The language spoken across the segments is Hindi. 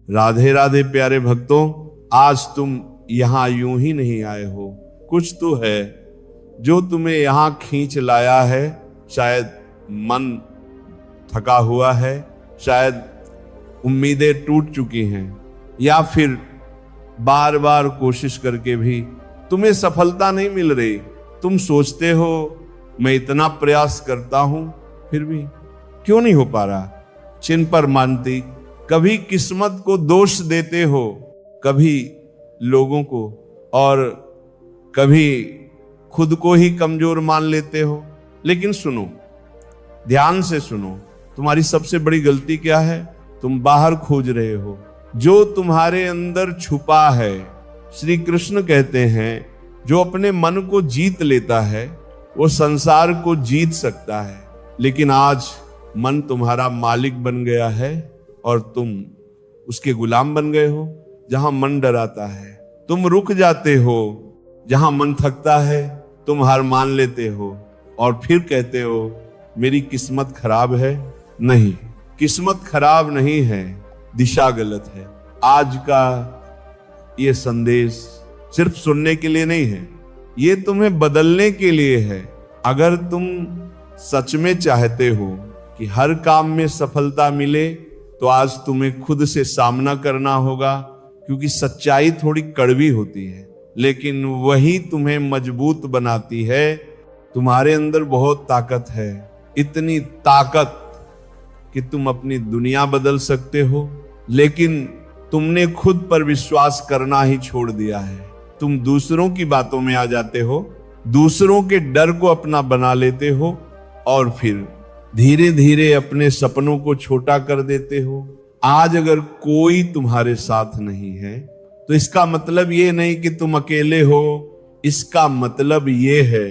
राधे राधे प्यारे भक्तों, आज तुम यहां यूं ही नहीं आए हो, कुछ तो है जो तुम्हें यहां खींच लाया है। शायद मन थका हुआ है, शायद उम्मीदें टूट चुकी हैं, या फिर बार बार कोशिश करके भी तुम्हें सफलता नहीं मिल रही। तुम सोचते हो मैं इतना प्रयास करता हूं फिर भी क्यों नहीं हो पा रहा। चिन्ह पर मानती, कभी किस्मत को दोष देते हो, कभी लोगों को, और कभी खुद को ही कमजोर मान लेते हो। लेकिन सुनो, ध्यान से सुनो, तुम्हारी सबसे बड़ी गलती क्या है? तुम बाहर खोज रहे हो जो तुम्हारे अंदर छुपा है। श्री कृष्ण कहते हैं जो अपने मन को जीत लेता है वो संसार को जीत सकता है। लेकिन आज मन तुम्हारा मालिक बन गया है और तुम उसके गुलाम बन गए हो। जहां मन डराता है तुम रुक जाते हो, जहां मन थकता है तुम हार मान लेते हो और फिर कहते हो मेरी किस्मत खराब है। नहीं, किस्मत खराब नहीं है, दिशा गलत है। आज का ये संदेश सिर्फ सुनने के लिए नहीं है, ये तुम्हें बदलने के लिए है। अगर तुम सच में चाहते हो कि हर काम में सफलता मिले तो आज तुम्हें खुद से सामना करना होगा, क्योंकि सच्चाई थोड़ी कड़वी होती है लेकिन वही तुम्हें मजबूत बनाती है। तुम्हारे अंदर बहुत ताकत है, इतनी ताकत कि तुम अपनी दुनिया बदल सकते हो, लेकिन तुमने खुद पर विश्वास करना ही छोड़ दिया है। तुम दूसरों की बातों में आ जाते हो, दूसरों के डर को अपना बना लेते हो और फिर धीरे धीरे अपने सपनों को छोटा कर देते हो। आज अगर कोई तुम्हारे साथ नहीं है तो इसका मतलब ये नहीं कि तुम अकेले हो, इसका मतलब ये है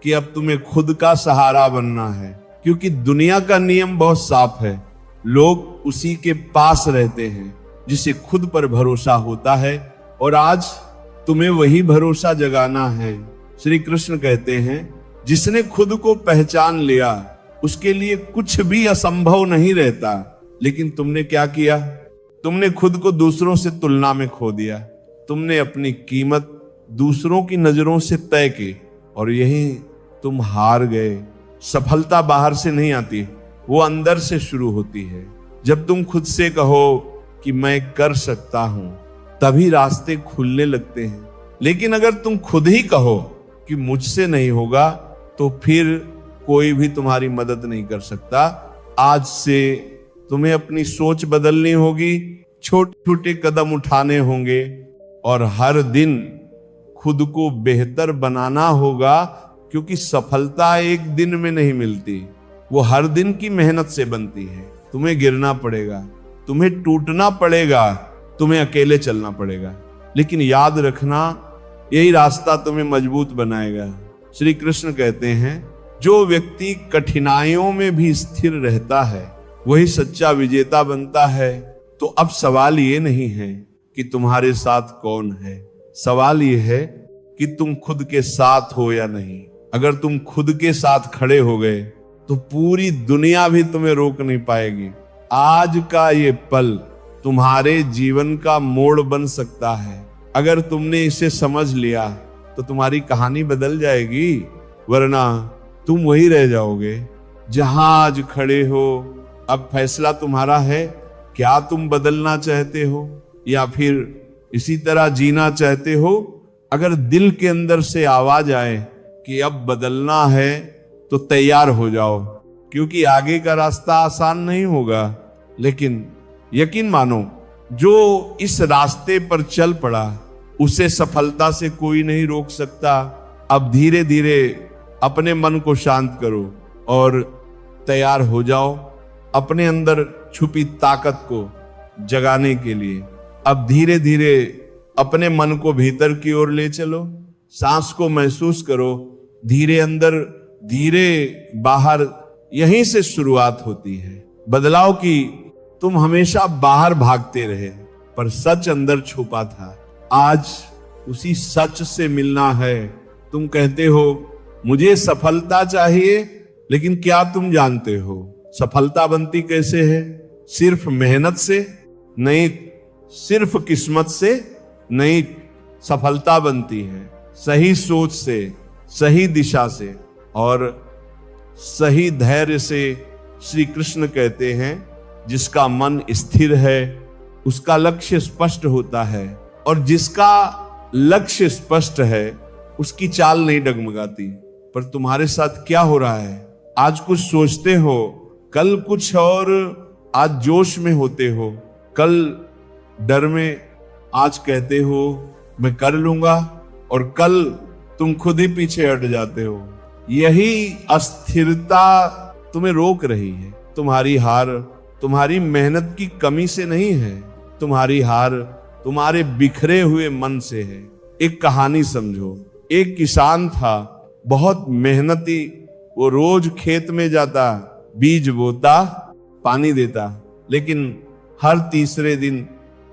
कि अब तुम्हें खुद का सहारा बनना है। क्योंकि दुनिया का नियम बहुत साफ है, लोग उसी के पास रहते हैं जिसे खुद पर भरोसा होता है, और आज तुम्हें वही भरोसा जगाना है। श्री कृष्ण कहते हैं जिसने खुद को पहचान लिया उसके लिए कुछ भी असंभव नहीं रहता। लेकिन तुमने क्या किया? तुमने खुद को दूसरों से तुलना में खो दिया, तुमने अपनी कीमत दूसरों की नजरों से तय की और यही तुम हार गए। सफलता बाहर से नहीं आती, वो अंदर से शुरू होती है। जब तुम खुद से कहो कि मैं कर सकता हूं तभी रास्ते खुलने लगते हैं। लेकिन अगर तुम खुद ही कहो कि मुझसे नहीं होगा तो फिर कोई भी तुम्हारी मदद नहीं कर सकता। आज से तुम्हें अपनी सोच बदलनी होगी, छोटे छोटे कदम उठाने होंगे और हर दिन खुद को बेहतर बनाना होगा, क्योंकि सफलता एक दिन में नहीं मिलती, वो हर दिन की मेहनत से बनती है। तुम्हें गिरना पड़ेगा, तुम्हें टूटना पड़ेगा, तुम्हें अकेले चलना पड़ेगा, लेकिन याद रखना यही रास्ता तुम्हें मजबूत बनाएगा। श्री कृष्ण कहते हैं जो व्यक्ति कठिनाइयों में भी स्थिर रहता है वही सच्चा विजेता बनता है। तो अब सवाल ये नहीं है कि तुम्हारे साथ कौन है, सवाल ये है कि तुम खुद के साथ हो या नहीं। अगर तुम खुद के साथ खड़े हो गए तो पूरी दुनिया भी तुम्हें रोक नहीं पाएगी। आज का ये पल तुम्हारे जीवन का मोड़ बन सकता है। अगर तुमने इसे समझ लिया तो तुम्हारी कहानी बदल जाएगी, वरना तुम वही रह जाओगे जहां आज खड़े हो। अब फैसला तुम्हारा है, क्या तुम बदलना चाहते हो या फिर इसी तरह जीना चाहते हो। अगर दिल के अंदर से आवाज आए कि अब बदलना है तो तैयार हो जाओ, क्योंकि आगे का रास्ता आसान नहीं होगा। लेकिन यकीन मानो जो इस रास्ते पर चल पड़ा उसे सफलता से कोई नहीं रोक सकता। अब धीरे धीरे अपने मन को शांत करो और तैयार हो जाओ अपने अंदर छुपी ताकत को जगाने के लिए। अब धीरे धीरे अपने मन को भीतर की ओर ले चलो, सांस को महसूस करो, धीरे अंदर धीरे बाहर, यहीं से शुरुआत होती है बदलाव की। तुम हमेशा बाहर भागते रहे पर सच अंदर छुपा था। आज उसी सच से मिलना है। तुम कहते हो मुझे सफलता चाहिए, लेकिन क्या तुम जानते हो सफलता बनती कैसे है? सिर्फ मेहनत से नहीं, सिर्फ किस्मत से नहीं सफलता बनती है, सही सोच से, सही दिशा से और सही धैर्य से। श्री कृष्ण कहते हैं जिसका मन स्थिर है उसका लक्ष्य स्पष्ट होता है, और जिसका लक्ष्य स्पष्ट है उसकी चाल नहीं डगमगाती। पर तुम्हारे साथ क्या हो रहा है? आज कुछ सोचते हो, कल कुछ और, आज जोश में होते हो, कल डर में, आज कहते हो मैं कर लूंगा और कल तुम खुद ही पीछे हट जाते हो। यही अस्थिरता तुम्हें रोक रही है। तुम्हारी हार तुम्हारी मेहनत की कमी से नहीं है, तुम्हारी हार तुम्हारे बिखरे हुए मन से है। एक कहानी समझो, एक किसान था, बहुत मेहनती। वो रोज खेत में जाता, बीज बोता, पानी देता, लेकिन हर तीसरे दिन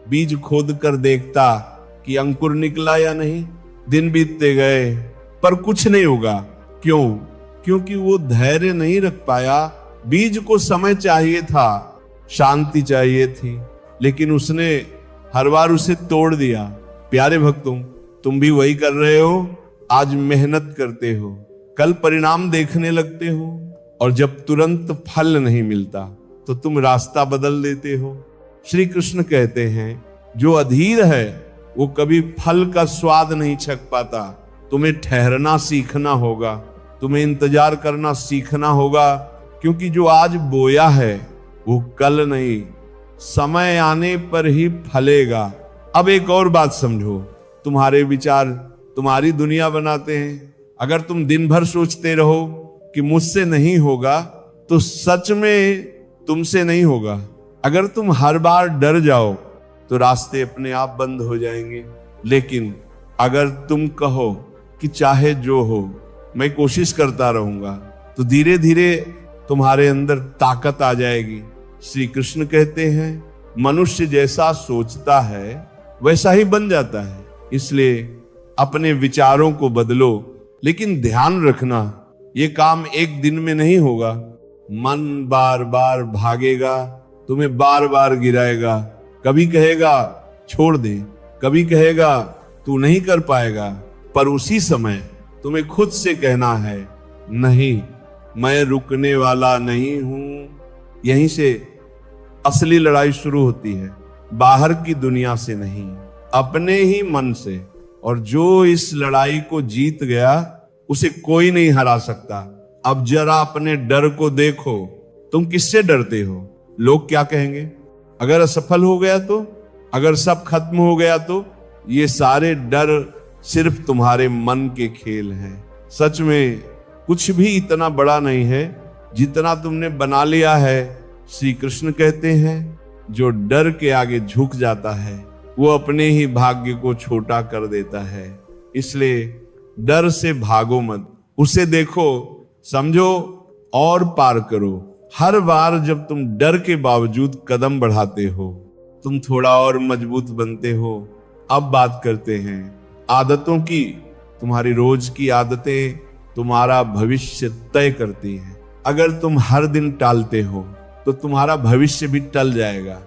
बीज खोद कर देखता कि अंकुर निकला या नहीं। दिन बीतते गए पर कुछ नहीं होगा। क्यों? क्योंकि वो धैर्य नहीं रख पाया। बीज को समय चाहिए था, शांति चाहिए थी, लेकिन उसने हर बार उसे तोड़ दिया। प्यारे भक्तों, तुम भी वही कर रहे हो। आज मेहनत करते हो, कल परिणाम देखने लगते हो, और जब तुरंत फल नहीं मिलता तो तुम रास्ता बदल देते हो। श्री कृष्ण कहते हैं जो अधीर है वो कभी फल का स्वाद नहीं चख पाता। तुम्हें ठहरना सीखना होगा, तुम्हें इंतजार करना सीखना होगा, क्योंकि जो आज बोया है वो कल नहीं, समय आने पर ही फलेगा। अब एक और बात समझो, तुम्हारे विचार तुम्हारी दुनिया बनाते हैं। अगर तुम दिन भर सोचते रहो कि मुझसे नहीं होगा तो सच में तुमसे नहीं होगा। अगर तुम हर बार डर जाओ तो रास्ते अपने आप बंद हो जाएंगे। लेकिन अगर तुम कहो कि चाहे जो हो मैं कोशिश करता रहूंगा, तो धीरे धीरे तुम्हारे अंदर ताकत आ जाएगी। श्री कृष्ण कहते हैं मनुष्य जैसा सोचता है वैसा ही बन जाता है। इसलिए अपने विचारों को बदलो, लेकिन ध्यान रखना ये काम एक दिन में नहीं होगा। मन बार बार भागेगा, तुम्हें बार बार गिराएगा। कभी कहेगा छोड़ दे, कभी कहेगा तू नहीं कर पाएगा, पर उसी समय तुम्हें खुद से कहना है नहीं, मैं रुकने वाला नहीं हूं। यहीं से असली लड़ाई शुरू होती है, बाहर की दुनिया से नहीं, अपने ही मन से। और जो इस लड़ाई को जीत गया उसे कोई नहीं हरा सकता। अब जरा अपने डर को देखो, तुम किससे डरते हो? लोग क्या कहेंगे? अगर असफल हो गया तो, अगर सब खत्म हो गया तो? ये सारे डर सिर्फ तुम्हारे मन के खेल हैं। सच में कुछ भी इतना बड़ा नहीं है जितना तुमने बना लिया है। श्री कृष्ण कहते हैं जो डर के आगे झुक जाता है वो अपने ही भाग्य को छोटा कर देता है। इसलिए डर से भागो मत, उसे देखो, समझो और पार करो। हर बार जब तुम डर के बावजूद कदम बढ़ाते हो तुम थोड़ा और मजबूत बनते हो। अब बात करते हैं आदतों की। तुम्हारी रोज की आदतें तुम्हारा भविष्य तय करती हैं। अगर तुम हर दिन टालते हो तो तुम्हारा भविष्य भी टल जाएगा।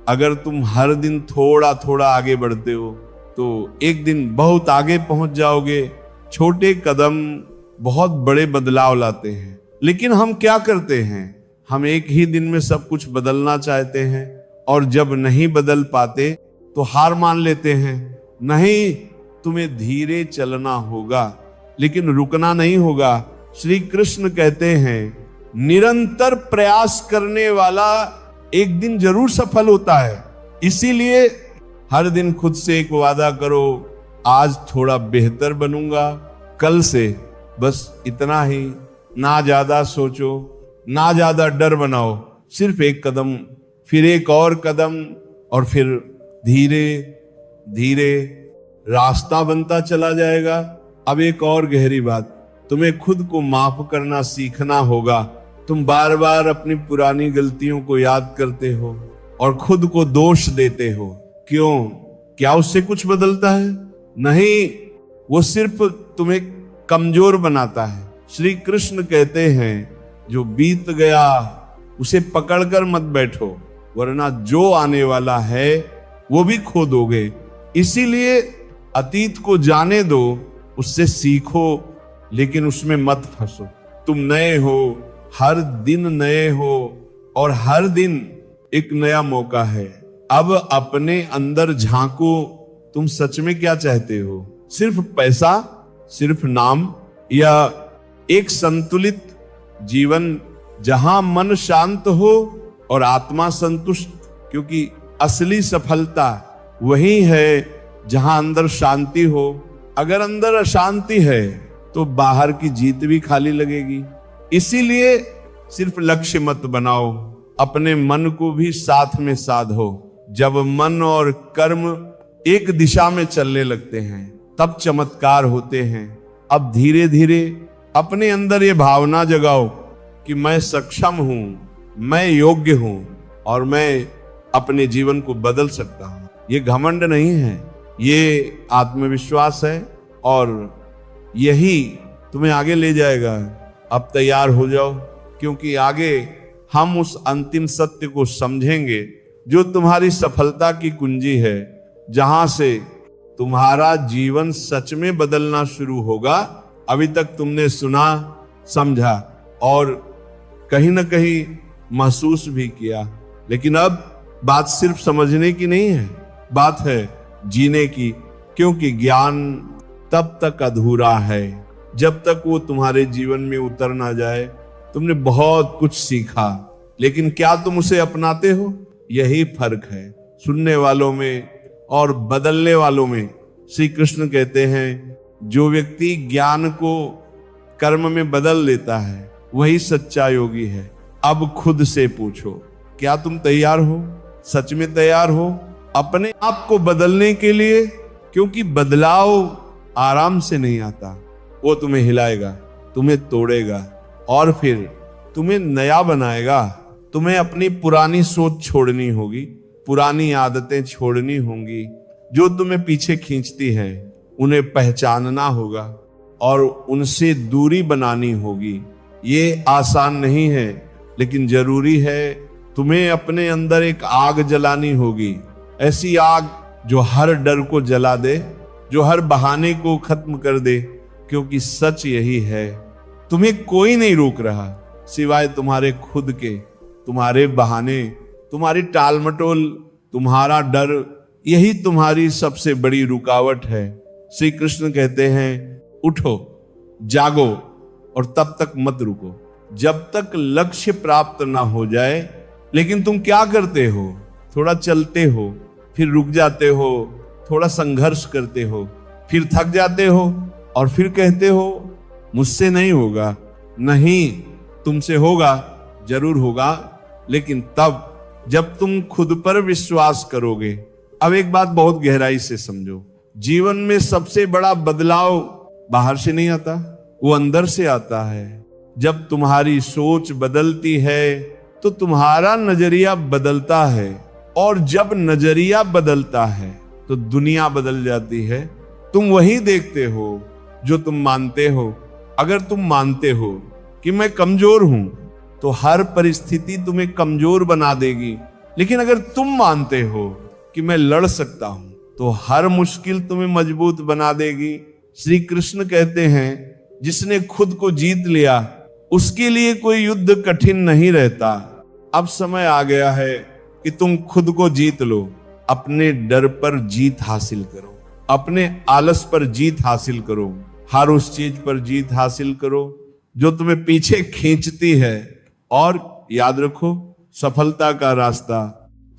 अगर तुम हर दिन थोड़ा थोड़ा आगे बढ़ते हो तो एक दिन बहुत आगे पहुंच जाओगे। छोटे कदम बहुत बड़े बदलाव लाते हैं। लेकिन हम क्या करते हैं? हम एक ही दिन में सब कुछ बदलना चाहते हैं, और जब नहीं बदल पाते तो हार मान लेते हैं। नहीं, तुम्हें धीरे चलना होगा, लेकिन रुकना नहीं होगा। श्री कृष्ण कहते हैं निरंतर प्रयास करने वाला एक दिन जरूर सफल होता है। इसीलिए हर दिन खुद से एक वादा करो, आज थोड़ा बेहतर बनूंगा, कल से बस इतना ही। ना ज्यादा सोचो, ना ज्यादा डर बनाओ, सिर्फ एक कदम, फिर एक और कदम, और फिर धीरे धीरे रास्ता बनता चला जाएगा। अब एक और गहरी बात, तुम्हें खुद को माफ करना सीखना होगा। तुम बार बार अपनी पुरानी गलतियों को याद करते हो और खुद को दोष देते हो। क्यों? क्या उससे कुछ बदलता है? नहीं, वो सिर्फ तुम्हें कमजोर बनाता है। श्री कृष्ण कहते हैं जो बीत गया उसे पकड़कर मत बैठो, वरना जो आने वाला है वो भी खो दोगे। इसीलिए अतीत को जाने दो, उससे सीखो, लेकिन उसमें मत फंसो। तुम नए हो, हर दिन नए हो, और हर दिन एक नया मौका है। अब अपने अंदर झांको, तुम सच में क्या चाहते हो? सिर्फ पैसा, सिर्फ नाम, या एक संतुलित जीवन जहां मन शांत हो और आत्मा संतुष्ट? क्योंकि असली सफलता वही है जहां अंदर शांति हो। अगर अंदर अशांति है तो बाहर की जीत भी खाली लगेगी। इसीलिए सिर्फ लक्ष्य मत बनाओ, अपने मन को भी साथ में साधो। जब मन और कर्म एक दिशा में चलने लगते हैं तब चमत्कार होते हैं। अब धीरे धीरे अपने अंदर ये भावना जगाओ कि मैं सक्षम हूं, मैं योग्य हूं, और मैं अपने जीवन को बदल सकता हूं। ये घमंड नहीं है, ये आत्मविश्वास है, और यही तुम्हें आगे ले जाएगा। अब तैयार हो जाओ, क्योंकि आगे हम उस अंतिम सत्य को समझेंगे जो तुम्हारी सफलता की कुंजी है, जहां से तुम्हारा जीवन सच में बदलना शुरू होगा। अभी तक तुमने सुना, समझा और कहीं ना कहीं महसूस भी किया, लेकिन अब बात सिर्फ समझने की नहीं है, बात है जीने की। क्योंकि ज्ञान तब तक अधूरा है जब तक वो तुम्हारे जीवन में उतर ना जाए। तुमने बहुत कुछ सीखा, लेकिन क्या तुम उसे अपनाते हो? यही फर्क है सुनने वालों में और बदलने वालों में। श्री कृष्ण कहते हैं, जो व्यक्ति ज्ञान को कर्म में बदल लेता है वही सच्चा योगी है। अब खुद से पूछो, क्या तुम तैयार हो? सच में तैयार हो अपने आप को बदलने के लिए? क्योंकि बदलाव आराम से नहीं आता, वो तुम्हें हिलाएगा, तुम्हें तोड़ेगा और फिर तुम्हें नया बनाएगा। तुम्हें अपनी पुरानी सोच छोड़नी होगी, पुरानी आदतें छोड़नी होंगी जो तुम्हें पीछे खींचती है। उन्हें पहचानना होगा और उनसे दूरी बनानी होगी। ये आसान नहीं है, लेकिन जरूरी है। तुम्हें अपने अंदर एक आग जलानी होगी, ऐसी आग जो हर डर को जला दे, जो हर बहाने को खत्म कर दे। क्योंकि सच यही है, तुम्हें कोई नहीं रोक रहा सिवाय तुम्हारे खुद के। तुम्हारे बहाने, तुम्हारी टालमटोल, तुम्हारा डर, यही तुम्हारी सबसे बड़ी रुकावट है। श्री कृष्ण कहते हैं, उठो, जागो और तब तक मत रुको जब तक लक्ष्य प्राप्त ना हो जाए। लेकिन तुम क्या करते हो? थोड़ा चलते हो, फिर रुक जाते हो, थोड़ा संघर्ष करते हो, फिर थक जाते हो और फिर कहते हो मुझसे नहीं होगा। नहीं, तुमसे होगा, जरूर होगा, लेकिन तब जब तुम खुद पर विश्वास करोगे। अब एक बात बहुत गहराई से समझो, जीवन में सबसे बड़ा बदलाव बाहर से नहीं आता, वो अंदर से आता है। जब तुम्हारी सोच बदलती है तो तुम्हारा नजरिया बदलता है, और जब नजरिया बदलता है तो दुनिया बदल जाती है। तुम वही देखते हो जो तुम मानते हो। अगर तुम मानते हो कि मैं कमजोर हूं तो हर परिस्थिति तुम्हें कमजोर बना देगी। लेकिन अगर तुम मानते हो कि मैं लड़ सकता हूं तो हर मुश्किल तुम्हें मजबूत बना देगी। श्री कृष्ण कहते हैं, जिसने खुद को जीत लिया उसके लिए कोई युद्ध कठिन नहीं रहता। अब समय आ गया है कि तुम खुद को जीत लो। अपने डर पर जीत हासिल करो, अपने आलस पर जीत हासिल करो, हर उस चीज पर जीत हासिल करो जो तुम्हें पीछे खींचती है। और याद रखो, सफलता का रास्ता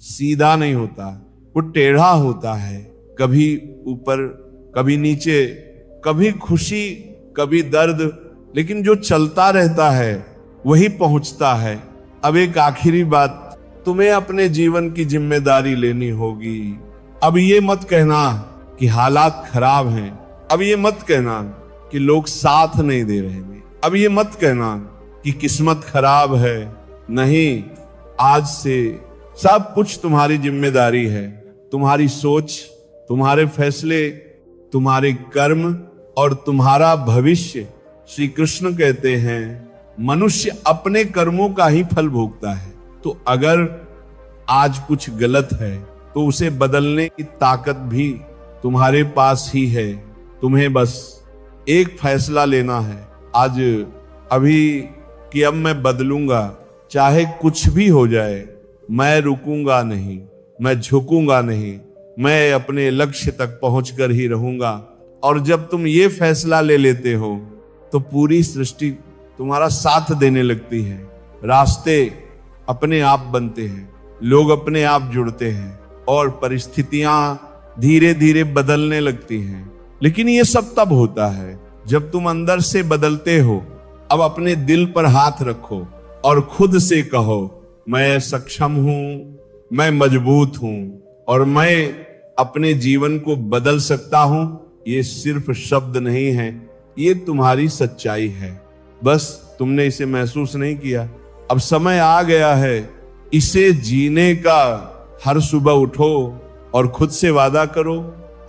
सीधा नहीं होता, वो टेढ़ा होता है। कभी ऊपर, कभी नीचे, कभी खुशी, कभी दर्द, लेकिन जो चलता रहता है वही पहुंचता है। अब एक आखिरी बात, तुम्हें अपने जीवन की जिम्मेदारी लेनी होगी। अब ये मत कहना कि हालात खराब हैं, अब ये मत कहना कि लोग साथ नहीं दे रहे हैं, अब ये मत कहना कि किस्मत खराब है। नहीं, आज से सब कुछ तुम्हारी जिम्मेदारी है। तुम्हारी सोच, तुम्हारे फैसले, तुम्हारे कर्म और तुम्हारा भविष्य। श्री कृष्ण कहते हैं, मनुष्य अपने कर्मों का ही फल भोगता है। तो अगर आज कुछ गलत है तो उसे बदलने की ताकत भी तुम्हारे पास ही है। तुम्हें बस एक फैसला लेना है आज, अभी, कि अब मैं बदलूंगा, चाहे कुछ भी हो जाए। मैं रुकूंगा नहीं, मैं झुकूंगा नहीं, मैं अपने लक्ष्य तक पहुंचकर ही रहूंगा। और जब तुम ये फैसला ले लेते हो तो पूरी सृष्टि तुम्हारा साथ देने लगती है। रास्ते अपने आप बनते हैं, लोग अपने आप जुड़ते हैं और परिस्थितियां धीरे धीरे बदलने लगती हैं। लेकिन ये सब तब होता है जब तुम अंदर से बदलते हो। अब अपने दिल पर हाथ रखो और खुद से कहो, मैं सक्षम हूं, मैं मजबूत हूं और मैं अपने जीवन को बदल सकता हूं। ये सिर्फ शब्द नहीं है, ये तुम्हारी सच्चाई है। बस तुमने इसे महसूस नहीं किया। अब समय आ गया है इसे जीने का। हर सुबह उठो और खुद से वादा करो,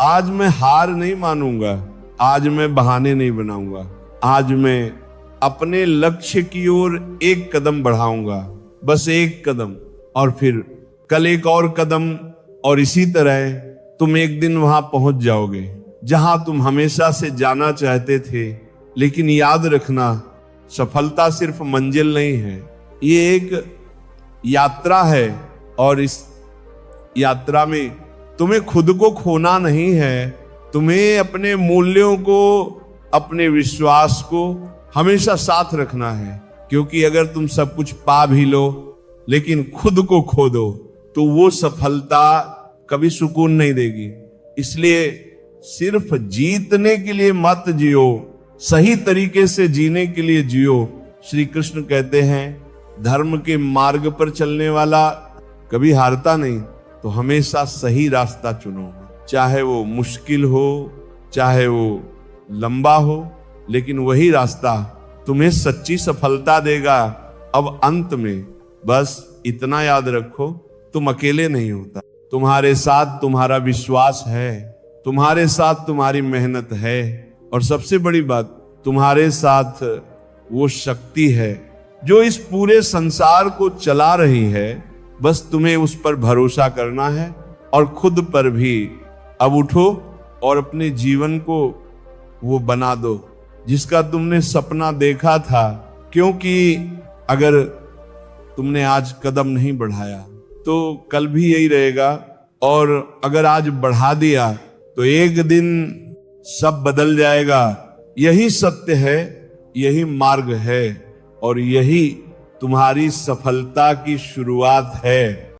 आज मैं हार नहीं मानूंगा, आज मैं बहाने नहीं बनाऊंगा, आज मैं अपने लक्ष्य की ओर एक कदम बढ़ाऊंगा, बस एक कदम, और फिर कल एक और कदम, और इसी तरह तुम एक दिन वहां पहुंच जाओगे जहां तुम हमेशा से जाना चाहते थे। लेकिन याद रखना, सफलता सिर्फ मंजिल नहीं है, ये एक यात्रा है। और इस यात्रा में तुम्हें खुद को खोना नहीं है, तुम्हें अपने मूल्यों को, अपने विश्वास को हमेशा साथ रखना है। क्योंकि अगर तुम सब कुछ पा भी लो लेकिन खुद को खो दो तो वो सफलता कभी सुकून नहीं देगी। इसलिए सिर्फ जीतने के लिए मत जियो, सही तरीके से जीने के लिए जियो। श्री कृष्ण कहते हैं, धर्म के मार्ग पर चलने वाला कभी हारता नहीं। तो हमेशा सही रास्ता चुनो, चाहे वो मुश्किल हो, चाहे वो लंबा हो, लेकिन वही रास्ता तुम्हें सच्ची सफलता देगा। अब अंत में बस इतना याद रखो, तुम अकेले नहीं होता, तुम्हारे साथ तुम्हारा विश्वास है, तुम्हारे साथ तुम्हारी मेहनत है, और सबसे बड़ी बात, तुम्हारे साथ वो शक्ति है जो इस पूरे संसार को चला रही है। बस तुम्हें उस पर भरोसा करना है और खुद पर भी। अब उठो और अपने जीवन को वो बना दो जिसका तुमने सपना देखा था। क्योंकि अगर तुमने आज कदम नहीं बढ़ाया तो कल भी यही रहेगा, और अगर आज बढ़ा दिया तो एक दिन सब बदल जाएगा। यही सत्य है, यही मार्ग है, और यही तुम्हारी सफलता की शुरुआत है।